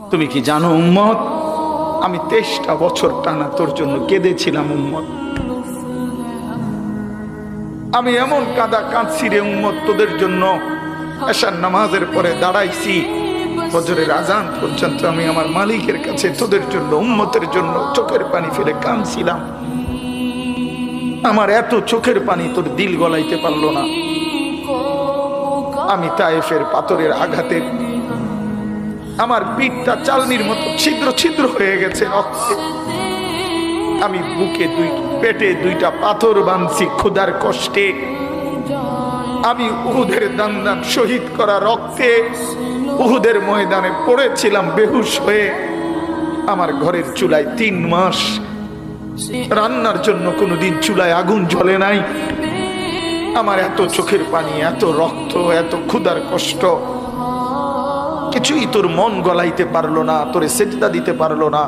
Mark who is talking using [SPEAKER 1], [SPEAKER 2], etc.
[SPEAKER 1] তুমি কি জানো উম্মত, আমি 23টা বছর টানা তোর জন্য কেঁদেছিলাম উম্মত। আমি এমন কাঁদা কাঁদছি রে উম্মত তোদের জন্য। এশার নামাজের পরে দাঁড়াইছি, ফজরের আজান পর্যন্ত আমি আমার মালিকের কাছে তোদের জন্য, উম্মতের জন্য চোখের পানি ফেলে কাঁদছিলাম। আমার এত চোখের পানি তোর দিল গলাইতে পারলো না। আমি তায়েফের পাথরের আঘাতে আমার পিঠটা চালনির মতো ছিদ্র ছিদ্র হয়ে গেছে রক্তে। আমি বুকে পেটে 2টা পাথর বাঁধছি ক্ষুধার কষ্টে। আমি উহুদের দান দান শহীদ করা রক্তে উহুদের ময়দানে পড়েছিলাম বেহুশ হয়ে। আমার ঘরের চুলায় 3 মাস রান্নার জন্য কোনোদিন চুলায় আগুন জ্বলে নাই। আমার এত চোখের পানি, এত রক্ত, এত ক্ষুধার কষ্ট, কিছুই তোর মন গলাইতে পারলো না, তোরে সেজদা দিতে পারলো না।